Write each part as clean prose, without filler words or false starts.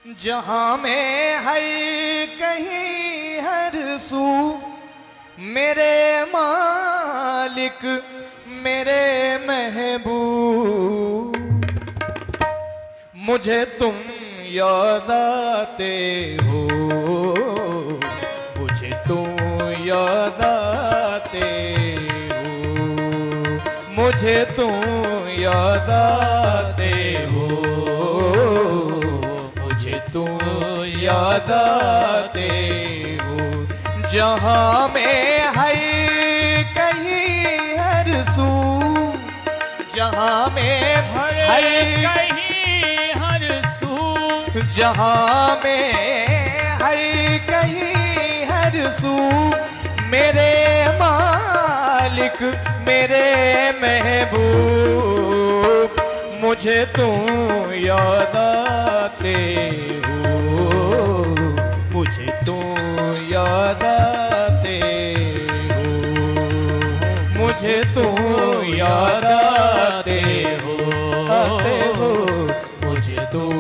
जहाँ में हर कहीं हर सू मेरे मालिक मेरे महबूब, मुझे तुम याद आते हो, मुझे तुम याद आते हो, मुझे तुम याद आते हो, मुझे तुम याद आते हो। जहाँ में हर कहीं हर सू, जहाँ में हर कहीं हर सू, जहाँ में हर कहीं हर सू मेरे मालिक मेरे महबूब, मुझे तुम याद आते हो, मुझे तुम याद आते हो, मुझे तुम याद आते हो, आते हो, मुझे तुम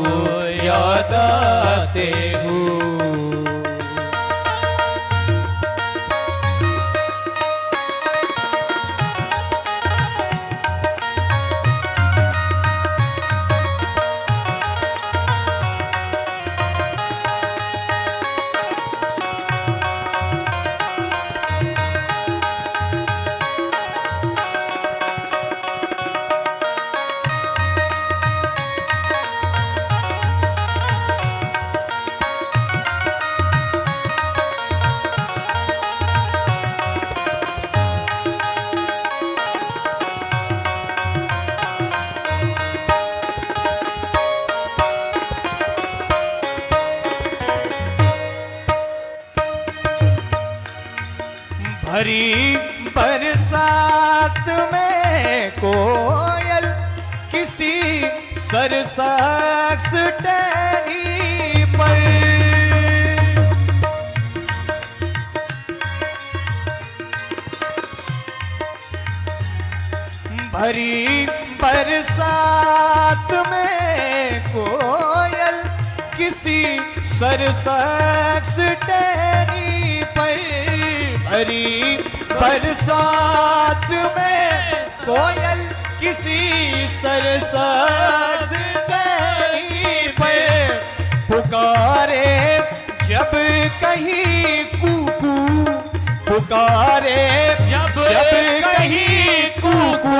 याद आते हो। भरी बरसात में कोयल किसी सरसाक्स टहनी पर, भरी बरसात में कोयल किसी सरसाक्स टहनी पर, भरी बरसात में कोयल किसी सरसाक्स टहनी पर, पुकारे जब कहीं कूकू, पुकारे जब कहीं कूकू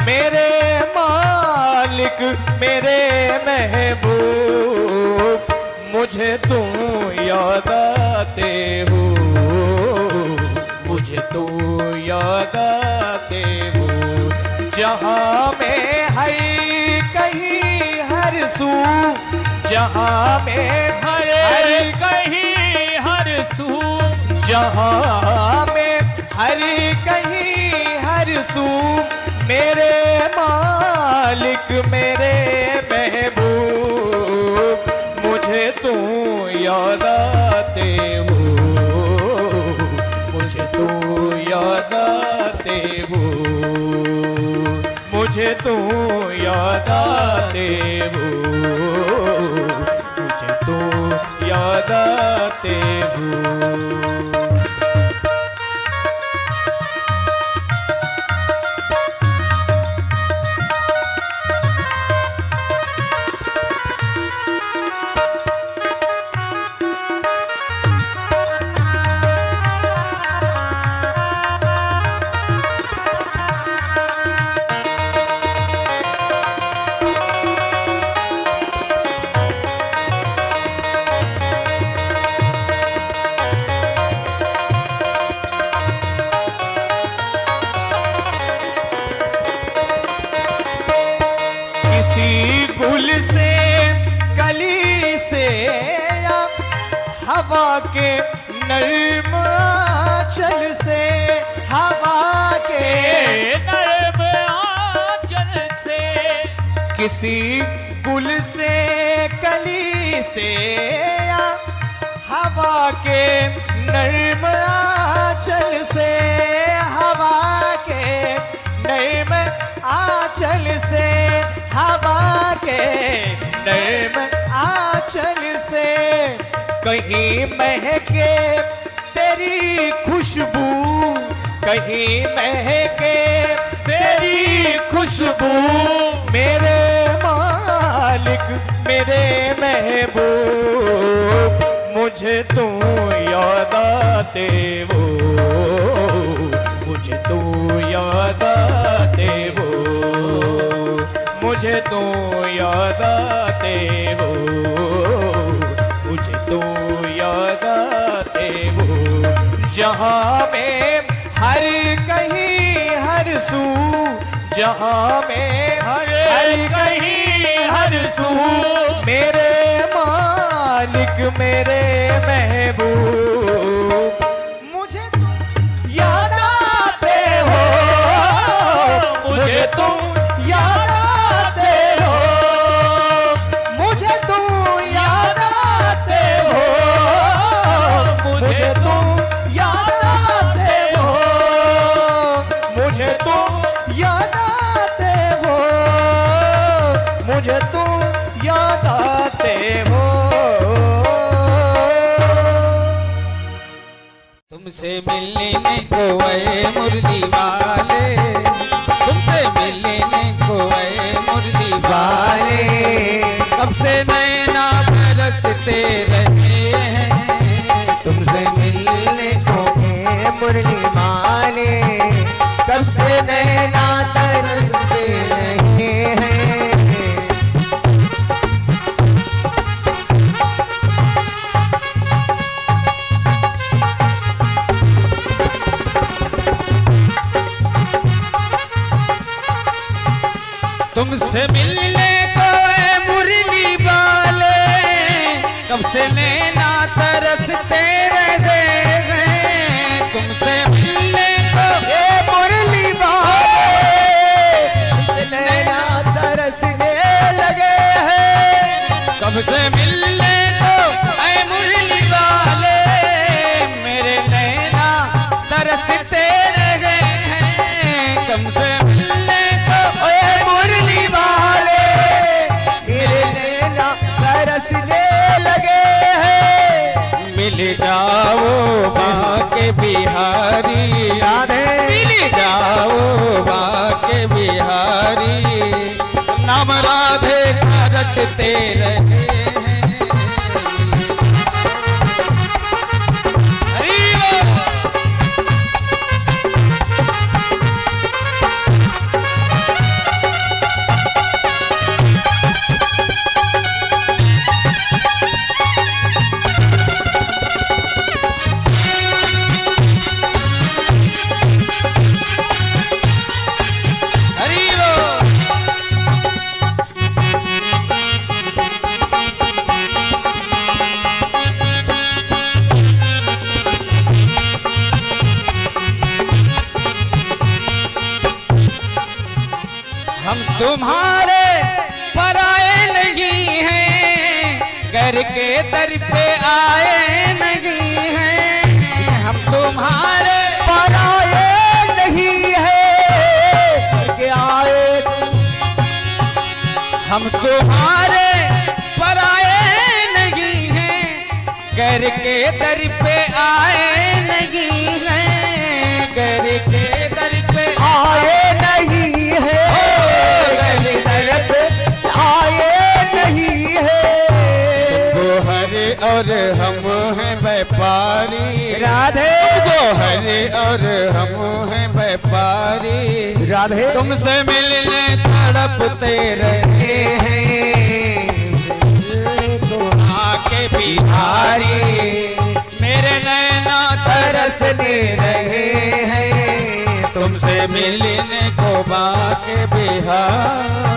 मेरे मालिक मेरे महबूब, मुझे तुम याद आते हो, मुझे तुम याद आते हो। जहाँ में हर कहीं हर सू, जहाँ में हर कहीं हर सू, जहाँ में हर कहीं हर सू मेरे मालिक मेरे महबूब, मुझे तुम याद आते हो, मुझे तुम याद आते हो, मुझे तुम याद आते हो, मुझे तुम याद आते हो। किसी गुल से कली से या हवा के नर्म आंचल से, हवा के नर्म आंचल से, किसी गुल से कली से या हवा के नर्म आंचल से, हवा के नर्म आंचल से, हवा के नर्म आंचल कहीं महके तेरी खुशबू, कहीं महके तेरी खुशबू, मेरे मालिक मेरे महबूब, मुझे तू याद आते वो, मुझे तू याद आते वो, मुझे तू याद आते वो, मुझे तू याद आते वो, जहाँ में हर कहीं हर सू, जहाँ में हर कहीं हर सू, मेरे मालिक मेरे महबूब, मुझे तुम याद आते हो, मुझे तुम याद आते हो, मुझे तुम याद आते हो, मुझे तुम याद आते हो, मुझे तुम याद आते हो, मुझे तुम याद आते हो। तुमसे मिलने को आए मुरली वाले, तुमसे मिलने को आए मुरली वाले, कब से नैना बरसते रहे हैं, तुमसे मिलने को ए मुरली वाले, कब से नैना तरसते रहे हैं। तुमसे मिलने को आए मुरली वाले, कब से नैना तरसते रहे हैं, तुमसे मिलने को ए मुरली वाले, तुमसे नैना तरसने लगे हैं, कब से मिलने को आए मुरली वाले, मेरे नैना तरसते रहे हैं, कब से मिलने को ए मुरली वाले, मेरे नैना तरसने लगे हैं। मिल जाओ बाके बिहारी, राधे मिल जाओ बाके बिहारी, नाम राधे का रटते रहे हैं। हरि बोल। हरि बोल। हम तुम्हारे पराए नहीं हैं, घर के दर पे आए नहीं हैं, हम तुम्हारे पराए नहीं है के आए, हम तुम्हारे पराए नहीं हैं, घर के दर पे आए नहीं हैं, घर के दर पे आए नहीं है, घर पे आए नहीं है। गोहर और हम हैं व्यापारी, राधे गोहर और हम हैं व्यापारी, राधे तुमसे मिलने तड़पते रहे आके बिहारी, मेरे नैना तरसते रहे हैं, तुमसे मिलने को बाके बिहारी।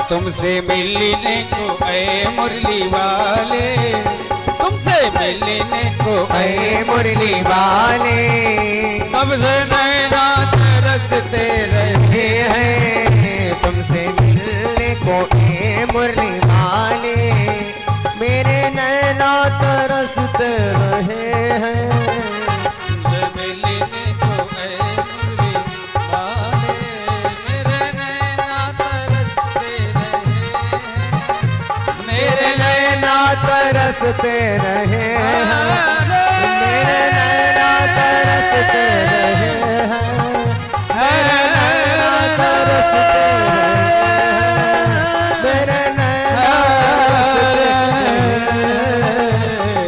तुमसे मिलने को ऐ मुरली वाले, तुमसे मिलने को ऐ मुरली वाले, कब से नैना तरसते रहे हैं तुमसे मिलने को ऐ मुरली वाले, मेरे नैना तरसते रहे हैं। तुमसे मिलने को ऐ मुरली वाले, मेरे नैना तरसते रहे हैं, मेरे नैना तरसते रहे हैं, मेरे नैना तरसते रहे हैं, मेरे नैना तरसते रहे हैं, मेरे नैना तरसते रहे हैं,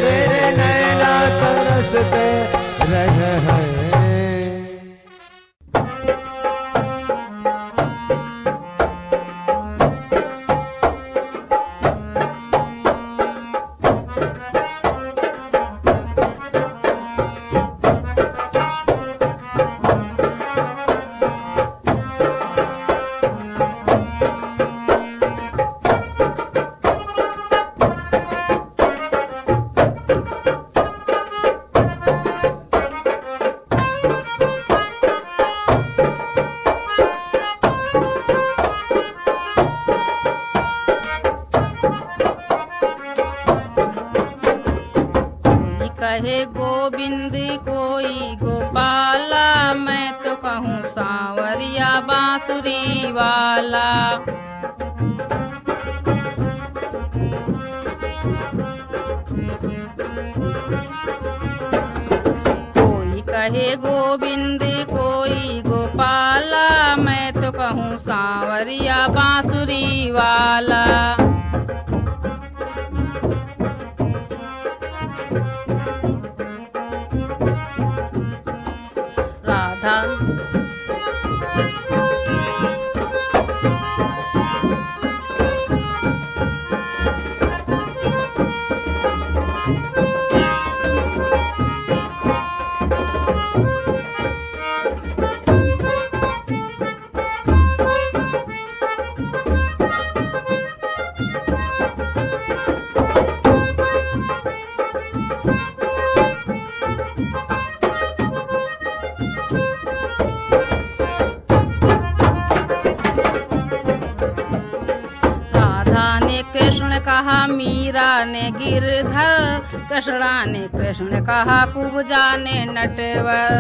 मेरे नैना तरसते रहे हैं। कहे गोविंद कोई गोपाला, मैं तो कहूँ सांवरिया बांसुरी वाला। कोई कहे गोविंद कोई गोपाला, मैं तो कहूँ सांवरिया बांसुरी वाला। राधा कृष्ण कहा, मीरा ने गिरधर, कृष्णा ने कृष्ण कहा, कुब्जा ने नटवर।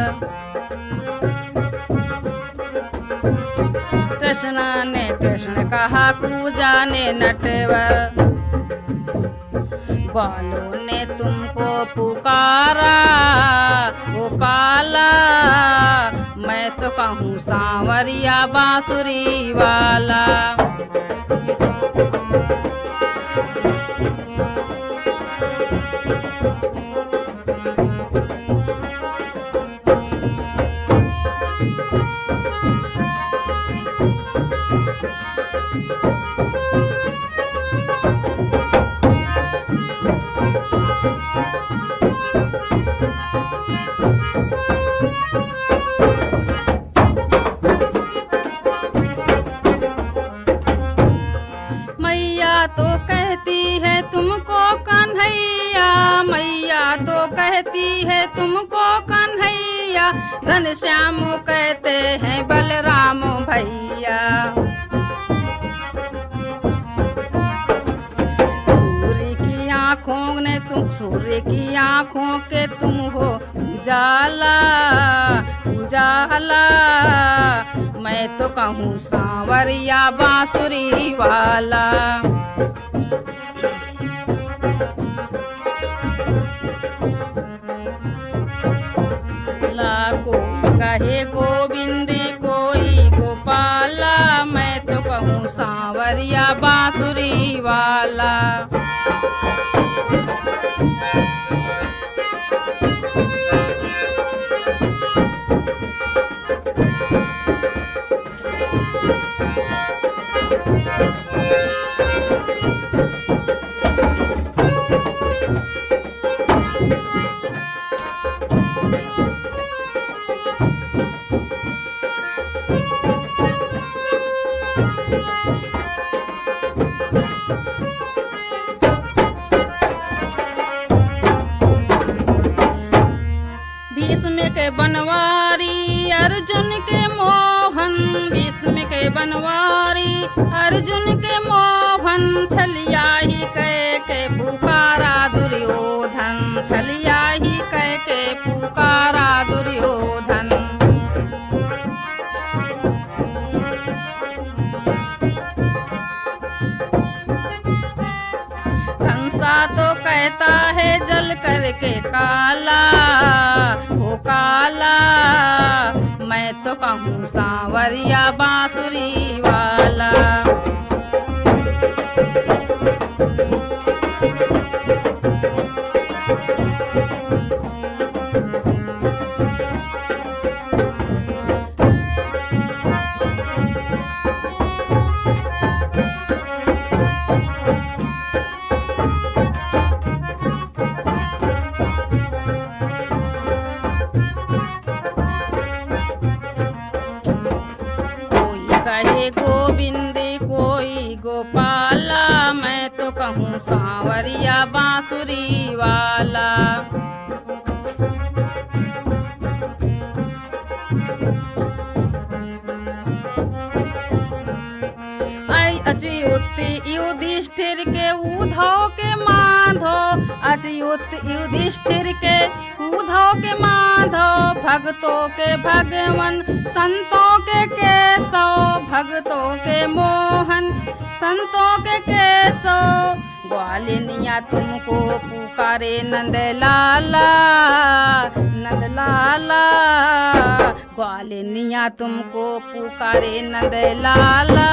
कृष्णा ने कृष्ण कहा, कुब्जा ने नटवर। बालों ने तुमको पुकारा गोपाला, मैं तो कहूँ सांवरिया बांसुरी वाला। तो कहती है तुमको कन्हैया, मैया तो कहती है तुमको कन्हैया, घनश्याम कहते हैं बलराम भैया। सूर्य की आँखों ने तुम, सूर्य की आँखों के तुम हो उजाला उजाला, मैं तो कहूँ सांवरिया बांसुरी वाला। कोई कहे गोविंद कोई गोपाला, मैं तो कहूँ सांवरिया बांसुरी वाला। करके काला हो काला, मैं तो कहूँ सांवरिया बांसुरी वाला। कहे गोविंद कोई गोपाला, मैं तो कहूँ सांवरिया बांसुरी वाला। अच्युत युधिष्ठिर के उद्धव के माधव, अच्युत युधिष्ठिर के उद्धव के माधव, भक्तों के भगवन संतों के केशव, भक्तों के मोहन संतों के केशव। ग्वालिनिया तुमको पुकारे नंद लाला, नंद लाला, ग्वालिनिया तुमको पुकारे नंद लाला।